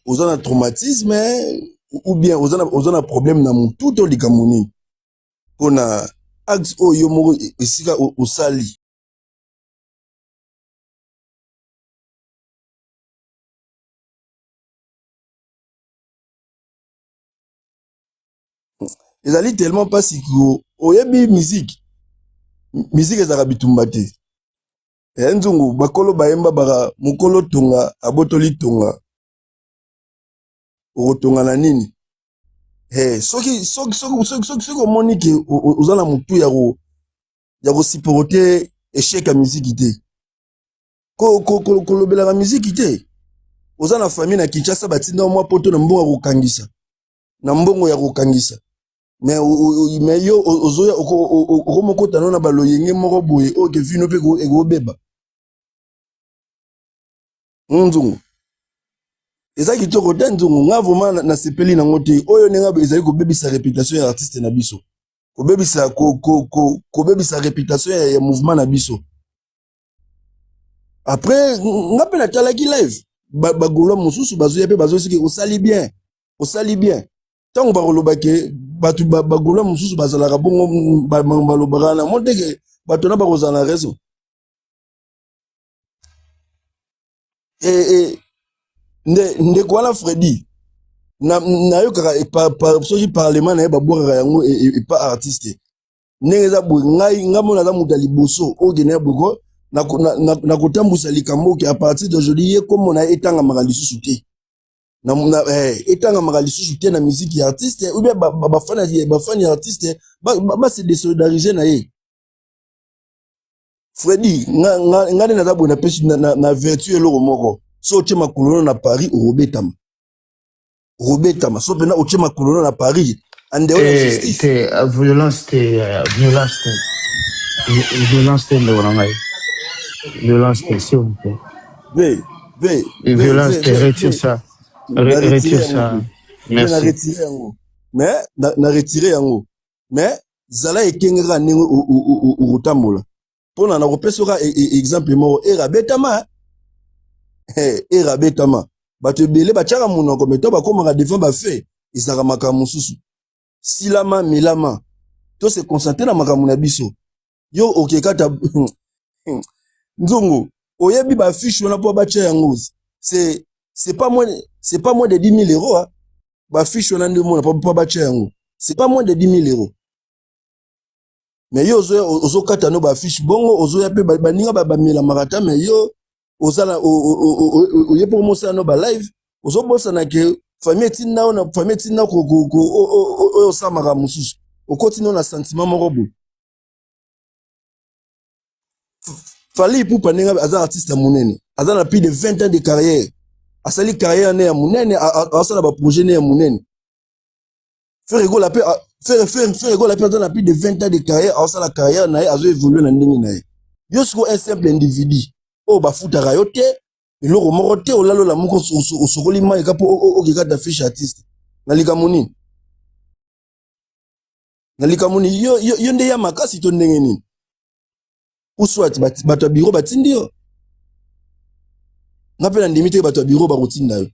Aux un traumatisme, ou bien aux un problème dans mon tout au likamoni. On a axe o yomo esika au sali. Ils allaient tellement pas si que oyebi musique ezarabitumbate. Nzungu bakolo baemba bara mukolo tonga abotoli tonga otonga na nini. Soki omoni ke ozana mutu ya ko supporter échec à musique te. Kolobela la musique te. Ozana famille na Kinshasa batinda mwa poto na mbongo ya kokangisa. Na mbongo ya kokangisa. Mais yo ozoya okomokota na baloyenge moko boye o ke vino pe ego beba. Nzungu. Eza kitoko te nzungu nga vraiment na sepeli na ngote oyo nenga ezali ko bebisa réputation ya artiste na biso. Ko bebisa réputation ya mouvement na biso. Après nga pe na talaki live bagolo mususu bazoya pe bazosiki osali bien. Osali bien. Tant bakoloba ke batu bagolo mususu bazalaka bongo balobaka na monteke bato na bakozala raison. Nde kwala Freddy na yo kaka soki parlement na ye babwaka yango et pas artiste ndenge boy ngai mona za muta liboso ogene boko na kotambusa likambo ke à partir d'aujourd'hui ye comme na etanga maka lisusu te na etanga maka lisusu te na musique ya artiste ou bien bafani ya artiste ba se désolidariser na ye. Freddy nga na za boy na pesi na vertu eloko moko. So otie makolono na Paris robetama so pena otie makolono na Paris ande o justice violence s'il vous plaît. Violence retire ça. Retire ça. Merci. Mais na retirer yango. Mais zala ekengera ningo utambola. Pona na kopesora exemple mo erabetama. Erabetama. Bato ebele bachaka munoko meto bakomaka devant ba fait izaka makamu susu. Silama milama. To se concentrer na makamu na biso. Yo okekata nzungu oyebi ba fiche wana po bacha yango. C'est pas moins de 10 000 euros hein. Ba fiche wana ndi mona po bacha yango. C'est pas moins de 10 000 euros. Mais yo ozo kata no ba fiche bongo ozo ya pe baninga ba mela marata mais yo ozala oye pour mosa no ba live ozo bosa na ke famille tina ko samaka mususu okotino na sentiment moko bo Fally Ipupa nenga aza artiste munene aza na plus de 20 ans de carrière asali carrière ne ya munene asala ba projet ne ya munene faire ego la paix dans plus de 20 ans de carrière asala carrière na azo évoluer na ndingi na yo siko un simple individu o bafuta rayote eloko moko te olalo la moko osokoli mai kapo okikata fiche artiste na likamoni yo nde ya makasi to ndenge nini uswat bato biro batindi yo nga pe na ndimi te bato biro bakotinda yo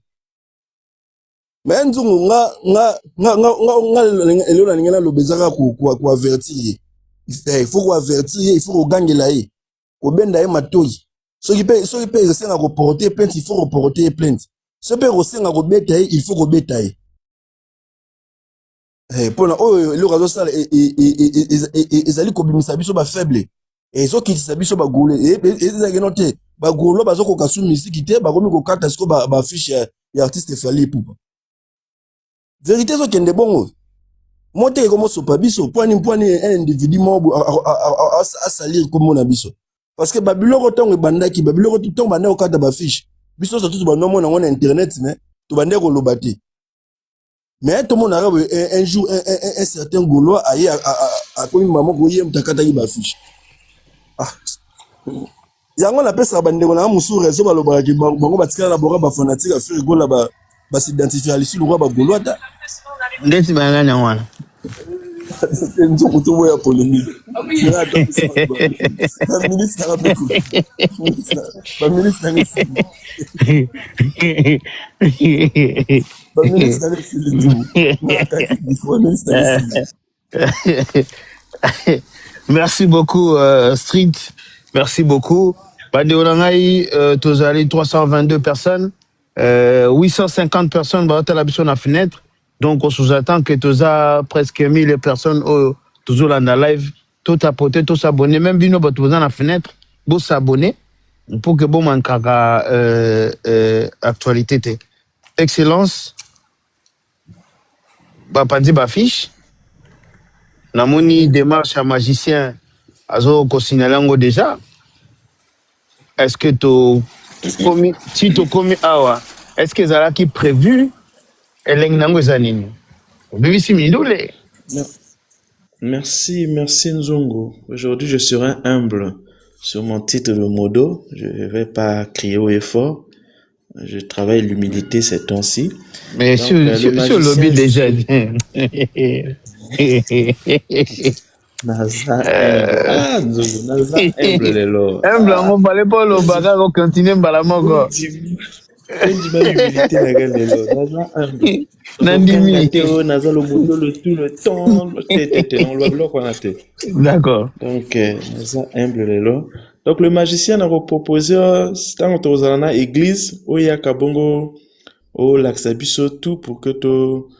mais nzungu nga elona ningena lobezaka ko avertir il faut ko avertir il faut ko gangela ye ko benda ye matoi soki pe esenga ko porter plainte il faut ko porter plainte so pe ko senga ko beta ye il faut ko beta ye pona oyo eloko zo sala ezali ko bimisa biso ba faible ezo kitisa biso ba gole ezaki note ba golo bazoko kasu musique te ba komi ko kata siko ba fiche ya artiste Fally Ipupa vérité zo kende bongo mote ko mo sopa biso point un individu mo a salir comme na biso parce que babiloko tongo bandaki babiloko tongo bande ko kata ba fiche biso surtout ba no mona na internet mais to bande ko lobate mais tout le monde arabe un jour un certain gaulois aye a komi maman ko yem takata ki ba fiche yango na pesa bandeko na musu réseau balobaka ki bango batikala na boka ba fanatique a faire gola ba s'identifier à l'issue le roi ba gaulois ta ndeti bangana wana Nzongo to boya polémique. Nga atapisa ba ministre na beko. Ba ministre na sili. Ba ministre na sili tu. Na kaki ba ministre na sili. Merci beaucoup, Street. Merci beaucoup. Bande Olangai, Tozali, 322 personnes. 850 personnes, bah, la mission la fenêtre. Donc, on sous-attend que Toza presque 1000 personnes, toujours là dans live. Tout tapoter, tout s'abonner. Même Bino, bah, Toza la fenêtre. Bon s'abonner. Pour que bon manquera, actualité. Excellence. Bah, pas dit, bah, fiche. Namoni démarche à magicien. Azo, ko signalango déjà. Est-ce que si tu commis awa, est-ce que ça qui prévu Merci Nzongo. Aujourd'hui, je serai humble sur mon titre de modo. Je ne vais pas crier haut et fort. Je travaille l'humilité ces temps-ci. Mais sur le lobby déjà. Naza humble les lots. Humble, on va pas le bagarre au continent Balamogo. L'humilité les lots. Naza humble. Naza le modo le tout le temps. D'accord. Donc Naza humble les lots. Donc le magicien a proposé tant que dans l'église où il y a kabongo au Laxabiso tout pour que tout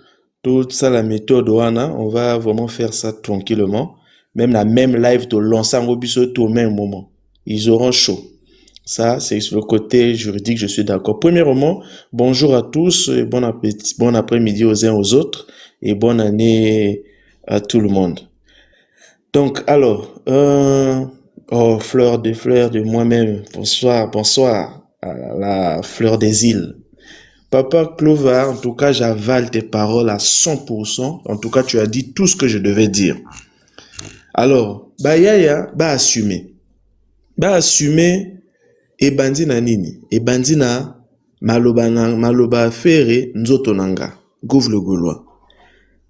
ça la méthode on va vraiment faire ça tranquillement. Même la même live de l'ensemble au même moment. Ils auront chaud. Ça, c'est sur le côté juridique, je suis d'accord. Premièrement, bonjour à tous, et bon appétit, bon après-midi aux uns aux autres, et bonne année à tout le monde. Donc, alors, fleur de moi-même, bonsoir à la fleur des îles. Papa Clover, en tout cas, j'avale tes paroles à 100%. En tout cas, tu as dit tout ce que je devais dire. Alors, Yaya, assumer. Assumer, et bandi na nini. Et bandi na maloba fere nzoto nanga. Gouv le Gaulois.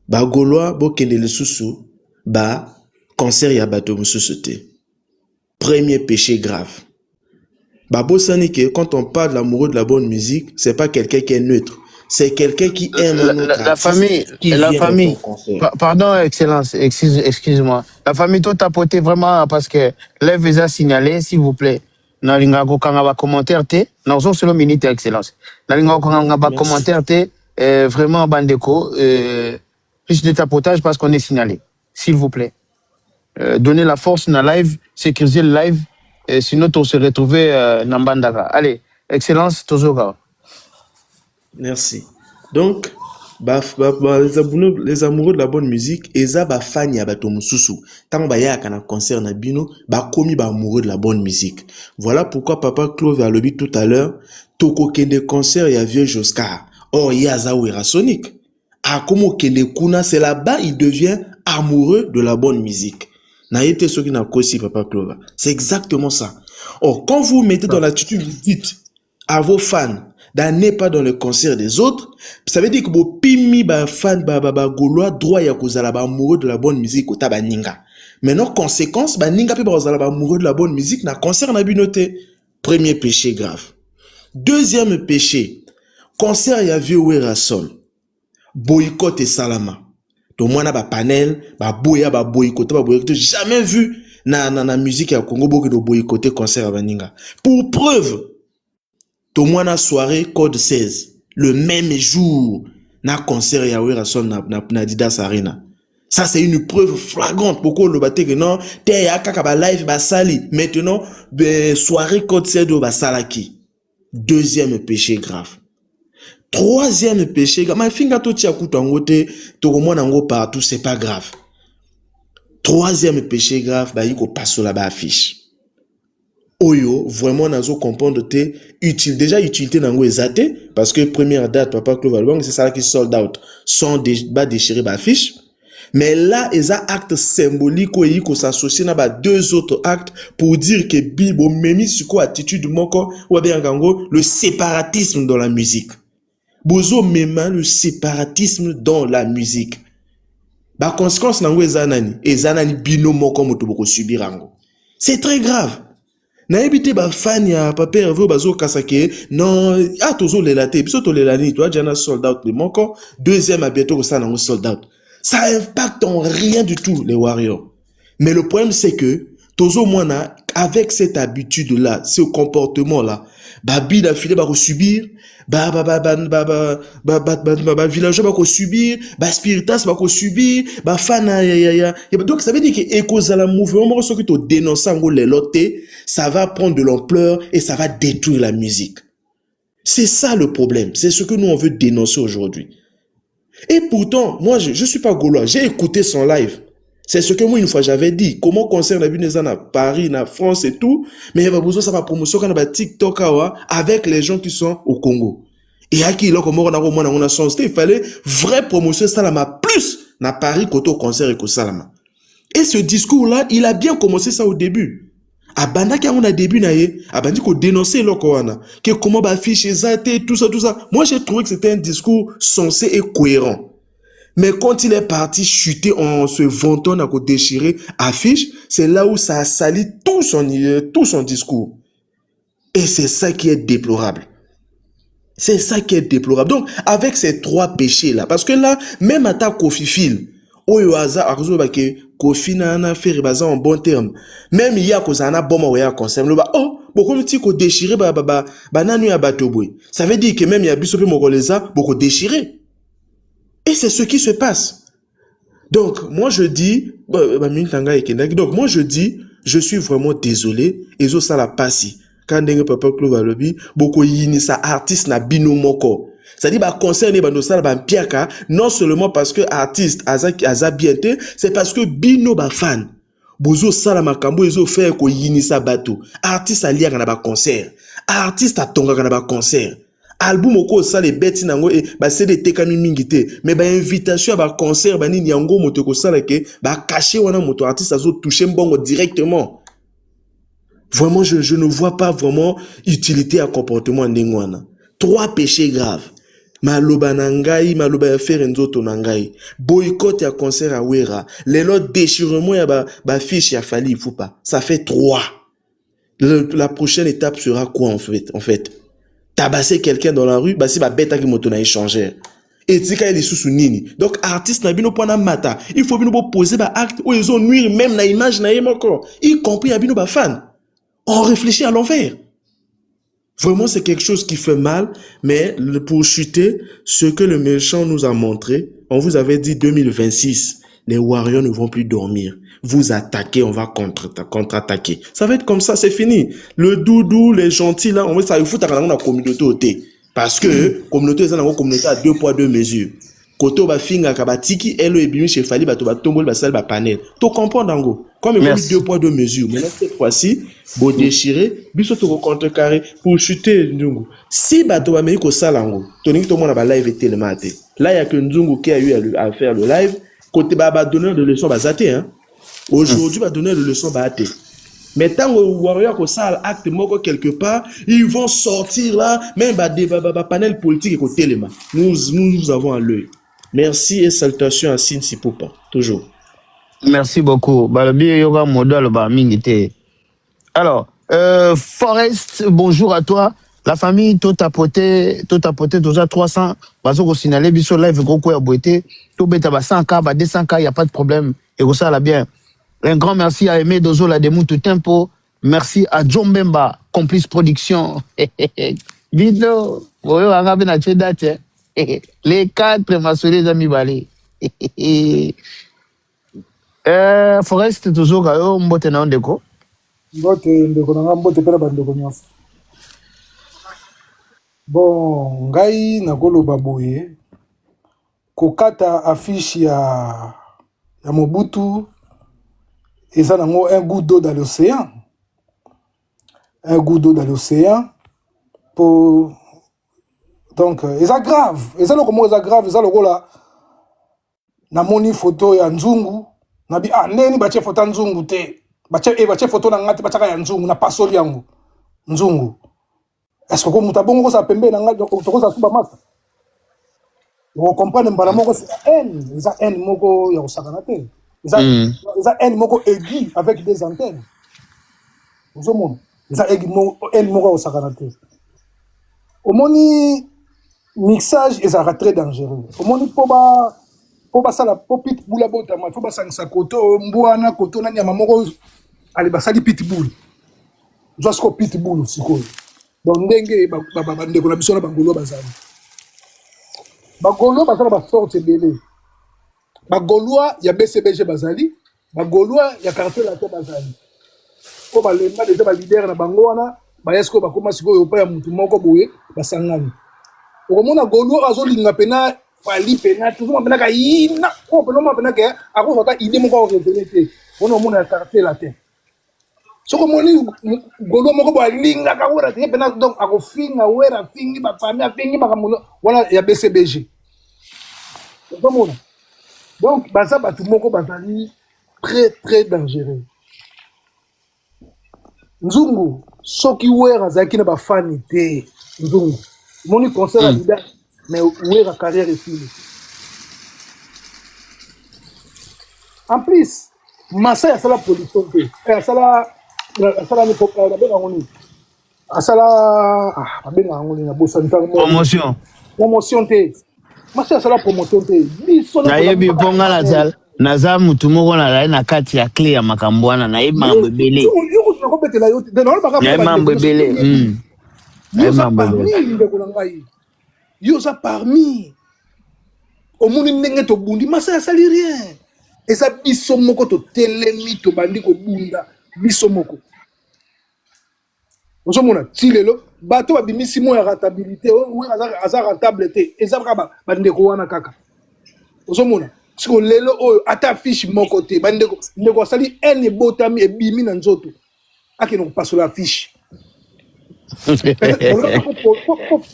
Gaulois, kende le susu, cancer ya bato mususu te. Premier péché grave. Bosani que quand on parle de l'amoureux de la bonne musique, c'est pas quelqu'un qui est neutre. C'est quelqu'un qui aime la famille. Pardon, Excellence, excuse-moi. La famille, toi, t'as porté vraiment parce que les visas signalés, s'il vous plaît. Nalingago kanga commentaire te, non solo minute Excellence. Nalingago kanga commentaire te, vraiment bandeko, plus de tapotage parce qu'on est signalé. S'il vous plaît. Donnez la force dans live, sécuriser le live, sinon on se retrouver dans Bandaga. Allez, Excellence, toujours. Merci. Donc, les amoureux de la bonne musique, eza fani abato mususu. Tant ya kana concert na bino, komi amoureux de la bonne musique. Voilà pourquoi Papa Claude a lobby tout à l'heure, toko kende concert ya vieux Joscar. Oh, ya Zawera Sonic. Komo kende kuna, c'est là-bas, il devient amoureux de la bonne musique. Na yete soki na kosi Papa Claude. C'est exactement ça. Or, quand vous mettez dans l'attitude, vous dites à vos fans, n'est pas dans le concert des autres, ça veut dire que vos pimi fan Gaulois droit ya kozala amoureux de la bonne musique au tabaninga. Maintenant conséquence ninga pe kozala amoureux de la bonne musique na concert na binoté. Premier péché grave. Deuxième péché, concert ya vieux Wera Sol. Boycott et salama. Donc moi na panel, boycott, jamais vu na musique ya Congo beaucoup de boycotter concert à baninga. Pour preuve, Tomwana soirée code 16, le même jour, na concert ya Wera Sol na Didas Arena. Ça c'est une preuve flagrante pourquoi le baté que non, te ya kaka ba live ba sali. Maintenant, soirée code 16 ba salaki. Deuxième péché grave. Troisième péché grave. Ma finga to tia kutangote, to komona ngo partout, c'est pas grave. Troisième péché grave, yiko passo la ba affiche. Oyo, vraiment, nazo comprendre te utile. Déjà, utilité nango ezate, parce que première date, Papa Claude Valbang, c'est ça qui sold out, sans déchirer ba fiche. Mais là, il y a un acte symbolique qui s'associe à deux autres actes pour dire que Bibo memi sur quoi attitude moko ou bien le séparatisme dans la musique. Bozo mema le séparatisme dans la musique. Ba conséquence nango ezanani bino moko moto boko subir ango. C'est très grave. Na ebité ba fan ya papa Hervé bazo kasake non tozo lelate biso to lelani toi jana sold out le moko deuxième à bientôt ça nango sold out. Ça impacte en rien du tout les Warriors. Mais le problème c'est que tozo mwana avec cette habitude là, ce comportement là, ba bida filé ba subir, villageois ba subir, ba spiritas ba subir, ba fan donc ça veut dire que ekozala mouvement ce que to dénoncer ngo leloté, ça va prendre de l'ampleur et ça va détruire la musique. C'est ça le problème, c'est ce que nous on veut dénoncer aujourd'hui. Et pourtant, moi je suis pas gaulois, j'ai écouté son live. C'est ce que moi une fois j'avais dit. Comment concerne la vie à Paris, en France et tout, mais il y a besoin de sa promotion quand on a TikTok avec les gens qui sont au Congo. Et à qui il il fallait vraie promotion salama plus na Paris côté au concert et salama. Et ce discours là, il a bien commencé ça au début. Abanda qui on a début naé, abandi ko dénoncer lokoana, que comment ba afficher ça tout ça. Moi j'ai trouvé que c'était un discours sensé et cohérent. Mais quand il est parti chuter en se vantant à déchirer affiche, c'est là où ça a sali tout son discours. Et c'est ça qui est déplorable. C'est ça qui est déplorable. Donc, avec ces trois péchés-là, parce que là, même à ta Kofi Phil, Kofi n'a fait en bon terme. Même il y a qu'on a bon moyen concerne le beaucoup de petits qu'on déchiré nanu à batoboui. Ça veut dire que même il y a bisopi mongolesa beaucoup déchiré. Et c'est ce qui se passe. Donc, moi je dis, je suis vraiment désolé. Et ça la passe. Quand on papa Claude Valobi, beaucoup yini sa artiste na bino moko. C'est-à-dire, concerne piaka, non seulement parce que artiste aza bienté, c'est parce que bino ba fan. Bozo sala makambo ezo faire ko yini sa bato. Artiste alia kana ba concert. Artiste atonga kana ba concert. Album oko ça les bêtes nango et ba CD tekami mingité mais ba invitation à ba concert ba nini yango moto ko sala ke ba cacher wana moto artiste azo toucher mbongo directement. Vraiment je ne vois pas vraiment utilité à comportement ndengwana. Trois péchés graves. Maloba nangai, maloba faire nzoto nangai. Boycott ya concert à Wera. Les lots déchirement ya ba fiche ya Fally Ipupa. Ça fait 3. La prochaine étape sera quoi en fait? Tabasser quelqu'un dans la rue, bah si ba bêta qui moto na échanger. Et tika il est sous nini. Donc artiste na bino pona mata, il faut bino poser ba acte où ils ont nuire même na image na yem encore, y compris à bino ba fan. On réfléchit à l'envers. Vraiment c'est quelque chose qui fait mal, mais pour chuter ce que le méchant nous a montré, on vous avait dit 2026, les Warriors ne vont plus dormir. Vous attaquez, on va contre-attaquer. Ça va être comme ça, c'est fini. Le doudou, les gentils, là, on va ça, il faut dans la communauté ôté. Parce que, communauté, c'est une communauté à 2 poids 2 mesures. Koto ba finga kabatiki, elo et bimi chez Fally, ba to ba tombol, ba sal, ba panel. Tu comprends, Dango? Comme il y a 2 poids 2 mesures. Maintenant, cette fois-ci, beau déchiré, biso to contrecarré, pour chuter, Ndungu. Si ba to ba meyi ko salango, toni to mona ba live et tellement até. Là, il y a que Ndungu qui a eu à faire le live. Côté ba donneur de leçons, ba zaté, hein. Aujourd'hui, va donner le leçon bâté. Mais tant que Warrior ko sal acte moko quelque part, ils vont sortir là, même panel politique et côté les mains. Nous avons à l'œil. Merci et salutations à Sin Sipupa, toujours. Merci beaucoup. Balobi yoga modèle ba mingité. Alors, Forest, bonjour à toi. La famille, tout a poté, déjà 300. Bazo ko signaler biso live gros ya boité. Tout beta ba 100K, ba 200K, y a pas de problème. Et ça la bien. Un grand merci à Aimé Dozo la Demoutou Tempo. Merci à John Bemba, Complice Production. Vito, les 4 massouris les amis balés. Forest, toujours, gayo, mbote na ondeko. Mbote ndeko na mbote pela bandeko nyonso. Bon, ngai na koloba boye. Kokata affiche ya Mobutu. Et ça, un goût d'eau dans l'océan. Un goût d'eau dans l'océan. Pour... Donc, et ça grave. Et ça, le comment ça grave. Et ça, le gros là. Na moni photo ya Nzungu. Na bi, neni bache photo Nzungu te. Bache photo na ngati bache ya Nzungu. Na pasoli yangu. Nzungu. Est-ce que vous avez ça pembe na ngati. Toko sa suba masa. On comprend mbala moko c'est haine, eza haine moko ya osakana te. Eza haine moko aigu avec des antennes. Vous omona. Eza haine moko ya osakana te. Omoni mixage ezalaka très dangereux. Omoni po basala po pitbull abotama, fo basangisa koto mbwana koto na nyama moko ale basali pitbull. Jusqu'au pitbull sikoyo. Donc ndenge bandeko na biso na bangolo bazali. Bagolo bazala ba sorte belé. Bagolois ya BCBG bazali, bagolois ya quartier latin bazali. Po balemba déjà ba leader na bango wana, ba esko ba koma sikoyo pa ya mutu moko boye basangani. Okomona golo azolinga pena fali pena tout le pena ka ina ko pena mo pena ke ako ta idée moko retenete. Ono mona ya quartier latin. Soko moni golo moko bo linga ka wora te pena donc ako finga wera fingi ba famille fingi ba kamulo wala ya BCBG. Donc baza batu moko bazali très très dangereux. Nzungu soki wera zaki na ba fani te nzungu. Moni concert à leader mais wera carrière est finie. En plus massa ya sala production te. Sala ni ko la benga ngoni. Asala benga ngoni na bossa ntang promotion te. Massa sala promotion te. Na yebi ponga la sala. Naza mutu moko na na kati ya clé ya makambwana na yeba mbebele. Na mbebele. Yo ça parmi. Au monde ndenge to bundi massa sali rien. Et ça biso moko to telemi to bandi ko bunda biso moko. Vous savez, Tilelo, bateau a bimisi mo ya rentabilité, ou aza rentable te, eza ba bandeko wana kaka. Vous savez, si on lelo o ata fiche mon côté, bandeko ndeko sali ene botami e bimi na nzoto. Aki no passe la fiche.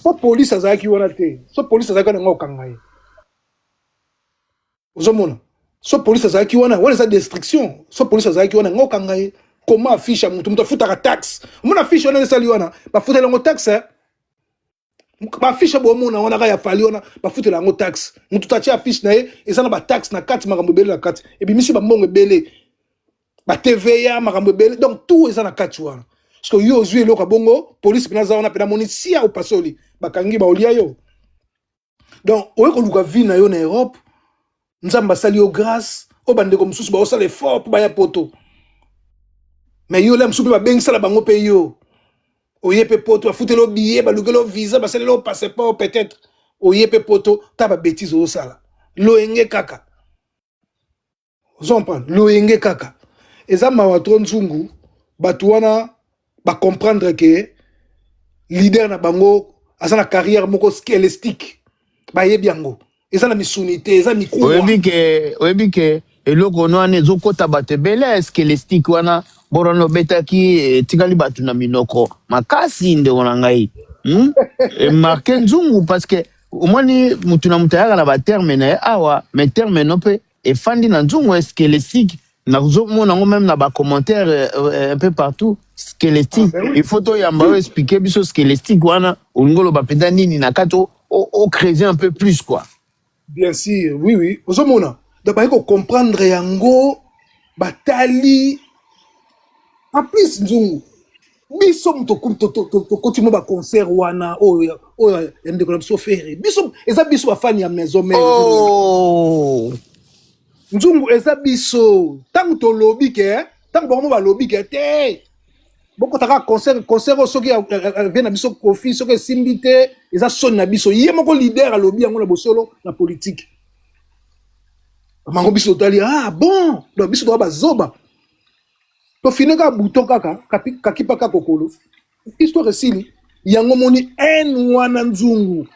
Pas police aza ki wana te. So police aza ka ngo kangaye. Vous savez, so police aza ki wana sa destruction. So police aza ki wana ngo kangaye. Comment affiche mutu futa taxe mon affiche on sali wana ba futa la taxe ba affiche bo mona wana ka ya fali wana ba futa la taxe mutu tachi affiche na e sana ba taxe na carte makambo bele na carte et puis misi ba mbongo bele ba TVA makambo bele donc tout est na carte wana parce que yo zui lo ka bongo police pina za wana pina monisia au pasoli ba kangi ba olia yo donc o ko luka vi na yo na Europe nzamba sali yo grâce o bandeko mususu ba osala effort ba ya poto. Mais yo lem soupe ba beng sala bango pe yo. Oye pe poto a foutre le billet, ba lugelo visa, ba sala le passeport peut-être. Oye pe poto ta ba bêtise o sala. Lo enge kaka. Zompan, lo enge kaka. Eza mawatro nzungu batu wana ba comprendre que leader na bango asa na carrière moko skelistique. Ba yebi yango. Eza na misunité, eza mikuru. Oyebi ke eloko no ane zokota batebele skelistique wana borono betaki tikali batu na minoko makasi ndeko na ngai marqué nzungu parce que omoni mutu na mutayaka na ba terme na awa mais terme no pe e fandi na nzungu skelistique na zomona ngo même na ba commentaire un peu partout skelistique il faut to yamba expliquer biso skelistique wana ngolo ba penda nini na kato au creuser un peu plus quoi. Bien sûr, oui ozomona donc ba ko comprendre yango batali. En plus, nzungu, bisom to continue ba concert wana yande ko biso faire. Bisom eza biso ba fan ya maison mère. Oh. Nzungu eza biso. Tant to lobby ke, tant ba mo ba lobby ke te. Boko taka concert soki vient na biso kofi soki simbité, eza son na biso. Yé moko leader a lobby yango na bosolo na politique. Mango biso tali bon, do biso do ba zoba. To fineka bouton kaka kakipa kakokolo histoire sili yango moni en wana nzungu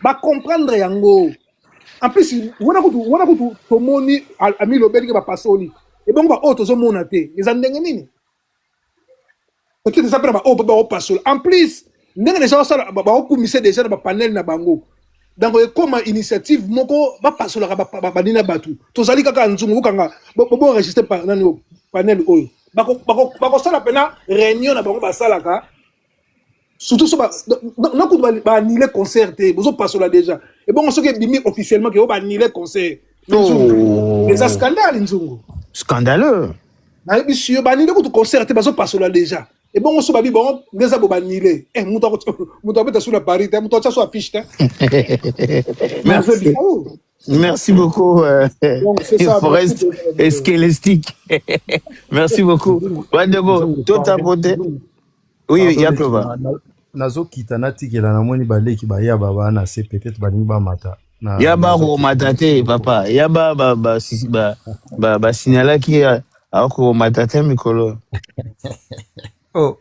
ba comprendre yango en plus wana kutu to moni ami lobeli ke ba pasoli e bongo ba auto zo mona te les andenge nini peut-être ça ba ba pasoli en plus ndenge déjà ça ba okumise déjà ba panel na bango donc comme initiative moko ba pasola ba nina batu to zali kaka nzungu kanga bo enregistrer par nani panel oyo bako sala pena réunion na bango basalaka surtout so ba annuler concert te bozo pasola déjà et bon, ce qui est bimi officiellement, qui est annulé concert. Oh. Les scandales, Nzungu. Scandaleux. Na monsieur banile ko to concert te bazo pasola déjà. Et bon on so babi bon les abo banile. Muto beta sur la Paris, muto cha so affiche te. Merci. Merci beaucoup Forest Esquelistique. Merci beaucoup. Wadego, tout à côté. Oui, Yakova. Nazo kitana tikela na moni baleki ba ya baba na se peut-être ba ba mata. Yaba ko matate papa. Yaba ba signala ki ako matate mikolo. Oh.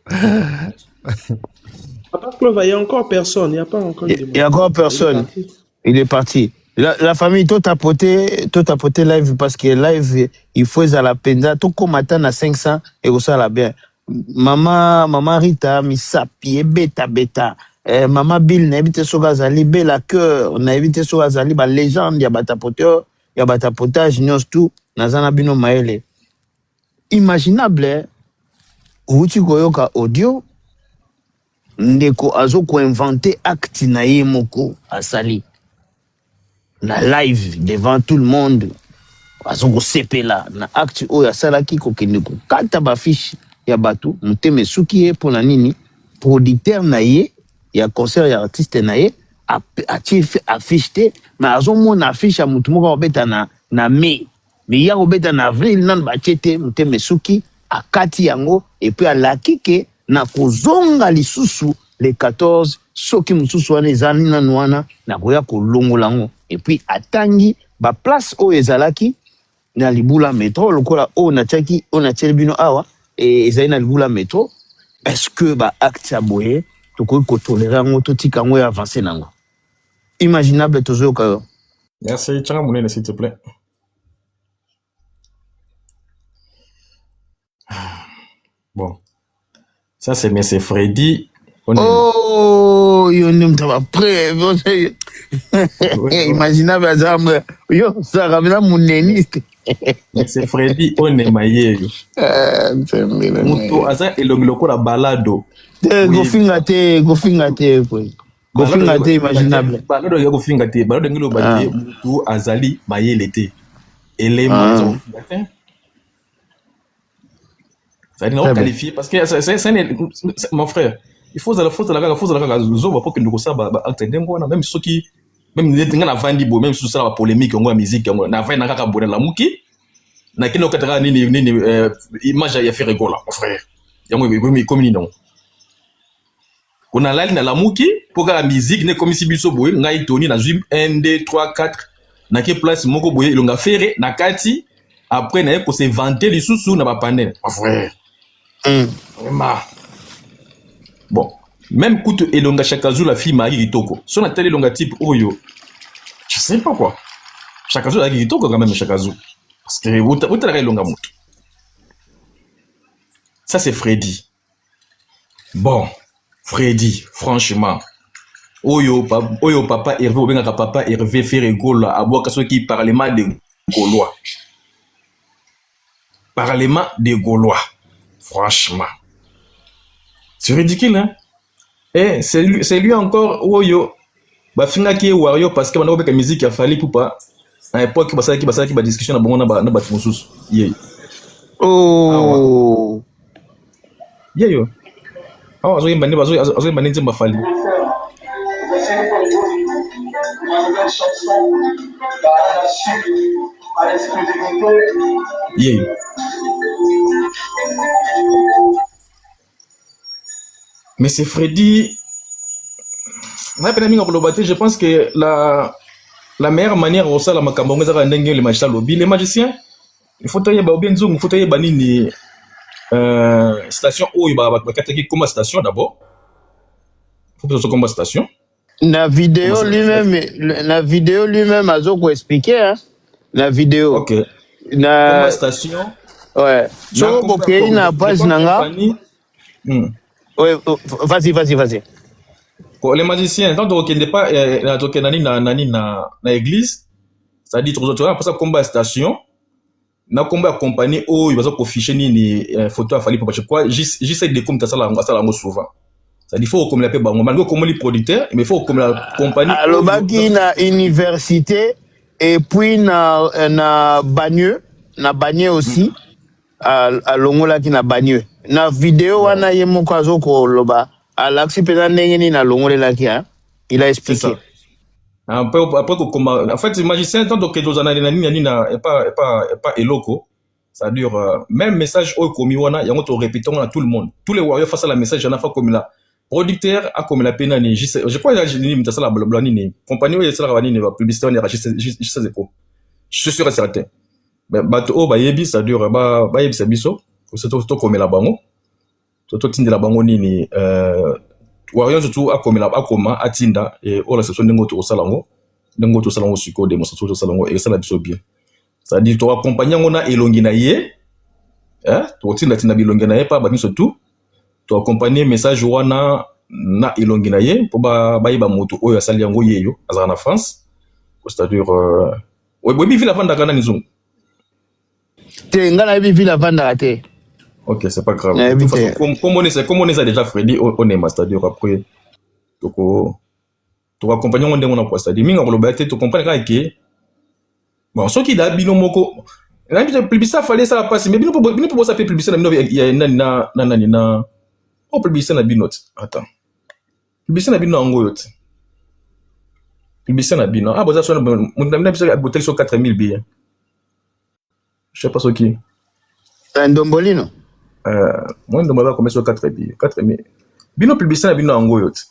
Papa Claude, il y a encore personne, il n'y a pas encore. Il y a encore personne. Il est parti. La famille tout a poté live parce que live il faut à la peine tout comme matin à 500 et ça la bien. Maman Rita misapi beta maman Bill n'a évité sur Azali bela cœur on a évité sur Azali ba légende ya batapoteur ya batapotage nous tout nazana bino maele imaginable uti koyoka audio ndeko azoko inventer acte na ye moko asali na live devant tout le monde azoko sepela na acte oyo asalaki kokende kokata ba fiche ya batu muteme suki ye pour la nini producteur na ye ya concert ya artiste na ye a fait affiche te mais azomona affiche ya mutu moko obeta na mai mais ya obeta na avril nan ba chete muteme suki akati yango et puis alakike na kozonga lisusu le 14 soki mususu wana ezali nanu wana na koya kolongola ngo et puis atangi ba place oyo ezalaki na libula métro lokola o na tchaki o na tchelbino awa et ezali na libula métro est-ce que ba acte ya boye tokoki kotolérer yango totika yango ya avancer nango imaginable tozoyoka yo. Merci Tchanga Mounene s'il te plaît. Bon, ça c'est M. Freddy. Oh, yo nem tava prêt. Imaginable azam yo ça ramena Mouneni. M. Freddy Onemaye. Muto aza elongiloko la balado. Gofinga te imaginable. Balado ya gofinga te, balado ngilo bate muto azali mayele te. Élément zo finga. Ça n'est pas qualifié parce que c'est mon frère. Il faut la zoba pour que nous ça ba acte dengo na même ceux qui même nga na vandi bo même sous ça la polémique ngo la musique ngo na vai na kaka bonela la muki na kino kataka nini image ya faire rigola mon frère. Yango comme ni non. On a la la muki pour la musique ne comme si biso boy ngai toni na zwim 1 2 3 4 na ke place moko boy ilonga faire na kati après na ko se vanter les sous na ba panel mon frère. Vraiment. Bon, même Koutu Elonga Chakazu, la fille Marie Ritoko. Si on a tel Elonga type Oyo, je sais pas quoi. Chakazu la Ritoko quand même, Chakazu. Parce que où t'as la Elonga Moutou. Ça c'est Freddy. Bon, Freddy, franchement. Oyo papa Hervé, ou bien papa Hervé fait rigolo à boire qu'à qui parlement des Gaulois. Parlement des Gaulois. Franchement. C'est ridicule, hein? Et c'est lui encore, Oyo. Bah, finga qui est Wario parce que maintenant, la musique a fallu pour pas. À l'époque, il y a une discussion dans le bâtiment sous. Oh! Yeah, yo. Ah, je vais m'en ma fallu. Yeah. Mais c'est Freddy. Je pense que la meilleure manière de faire la les magiciens, il faut tailler il faut tailler banini station où il va comme station d'abord. Il faut que ce soit comme station. La vidéo lui-même a zoko expliqué hein. La vidéo. OK. Comme station. Ouais. So OK, na page nanga. Oui, vas-y. Les magiciens, quand on ne pas na église, ça dit trop autres, après ça combat station, na combat compagnie où il va se afficher ni photo à fali pour je crois j'essaie de comme ça la souvent. C'est-à-dire, il faut comme la paix, malgré comme les producteurs, mais il faut comme la compagnie. Alors, baki na université, et puis na Bagneux aussi, à Longola qui na Bagneux. Na vidéo, wana yemo kwazo ko loba, à l'axi pédan nengeni na Longola la qui, hein? Il a expliqué. Après, en fait, magicien, tant que deux années, n'est pas éloquent. Ça dure, même message au komi wana, il y a un répétons à tout le monde. Tous les warriors face à la message, il y en a pas comme là. Producteur a comme la peine, je crois que j'ai dit, mais ça la blablani, compagnie, il y a ça la vanille, publicité, on est racheté, je suis sûr et certain. Mais, bateau, yebi, ça dure, yebi, c'est biso, c'est tout comme la bango, tout tinde la bango nini, warriors surtout, a comme la, a comme, a tinda, et oh, la session n'engo to salango, suko, démonstration to salango, et ça la biso bien. C'est-à-dire, tu accompagnes, on a elongina ye, hein, tu tinda bilongina ye, pas, surtout, tu accompagner message wana na ilongina ye pour ba ba moto oyo asali yango yeyo azana na France, c'est-à-dire oui bi la vanda kana nizungu te ngana bi la vanda te. OK, c'est pas grave. De toute façon, comme on est déjà Freddy on est c'est-à-dire après tu accompagner on demande quoi, c'est-à-dire minga ko te tu comprends que bon ce qui da bino moko la publicité fallait ça passer mais bino pour ça fait publicité na oh, publicité na binot. Attends. Publicité na bino ango yote. Publicité na bino. Ah, bon, ça sonne, mon ami a bouteille sur 4000 billets. Je sais pas ce qui. Un dombolino? Moi, un dombolino comme sur 4 billets. 4000. Bino publicité na bino ango yote.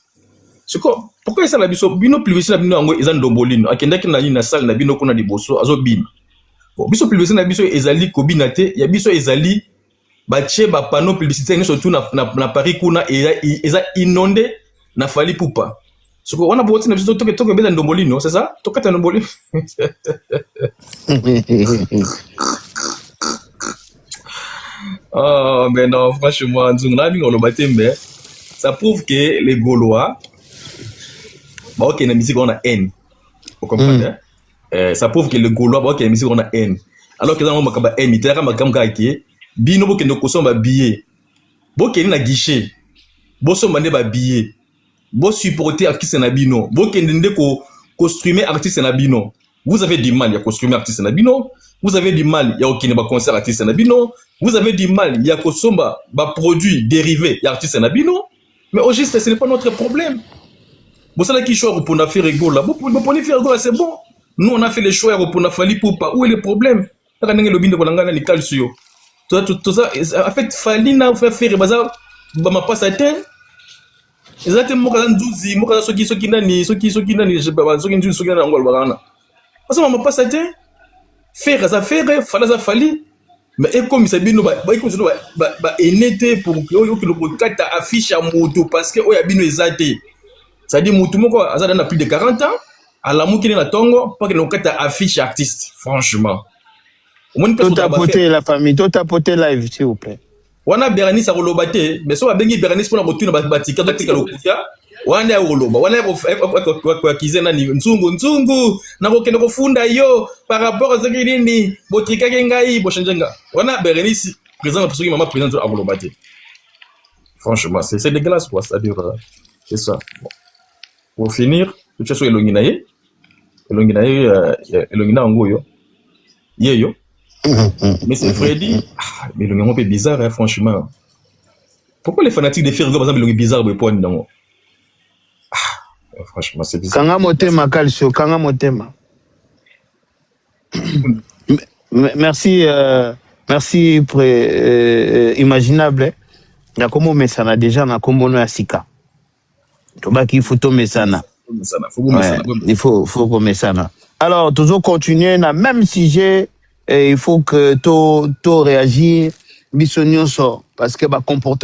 C'est quoi? Pourquoi ça la biso? Bino publicité na bino ango, ils ont dombolino. Akenda ki na salle na bino kuna di bosso, azo bin. Bon, biso publicité na biso ezali kobinate, ya biso ezali batie ba panneau publicitaire surtout na Paris kuna eza inondé na fali poupa. Ce qu'on a beau na biso to bela ndombolino, c'est ça? To kata ndombolino. Oh, mais non, franchement, ça prouve que les Gaulois, bah, ok, la musique on a haine. Vous comprenez? Ça prouve que les Gaulois, bah, ok, la musique on a haine. Alors que dans le cas haine, il y a un qui bino bo kende koso ba billet bo kende na guichet bo so mande ba billet bo supporter artiste na bino bo kende nde ko streamer artiste na bino. Vous avez du mal, il y a ko streamer artiste na bino, vous avez du mal, il y a okine ba concert artiste na bino, vous avez du mal, il y a ko somba ba produits dérivés y artiste na bino, mais au juste ce n'est pas notre problème. Bon ça là qui choix pour na faire rigolo là, bon pour faire rigolo c'est bon. Nous on a fait les choix pour na fali pour pas où est le problème? Ta kanenge lo binde ko langa ni calcio. Tout ça, en fait, Falina faire bazar, ma passe à terre. Exactement, quand on dit, moi, ceux qui n'ani, je sais pas, ceux qui n'ani, angol barana. Parce que ma passe à terre, faire ça, fallait ça fali. Mais et comme ça bino, comme ça, énété pour que le cata affiche à moto parce que oya bino ezate. Ça dit moto moko, azada na plus de 40 ans, à la moukine na tongo, pas que le cata affiche artiste, franchement. Tout tapoter la famille, tout tapoter live, s'il vous plaît. Wana Berenice a relobate, mais so abengi Berenice pour la retourne batika batika lokuta. Wana roloba, wana kwa kizena ni nzungu na kokende kofunda yo par rapport à ce qui nini botrika kengai bochanjenga. Wana Berenice présent parce que maman présente a relobate. Franchement, c'est dégueulasse quoi, c'est-à-dire c'est ça. Bon. Pour finir, tu as sur elongina ngo yo. Yeyo. Mais c'est Freddy, mais le nom est bizarre, hein, franchement. Pourquoi les fanatiques de faire par exemple le bizarre pour non? Franchement, c'est bizarre. Kanga motema calcio, kanga motema. Merci, merci pour imaginable. Na komo mesana déjà na kombo no asika. Tobaki photo mesana. Il faut mesana. Alors toujours continuer na même sujet. Et il faut que tout réagir, bisognoso, parce que comportement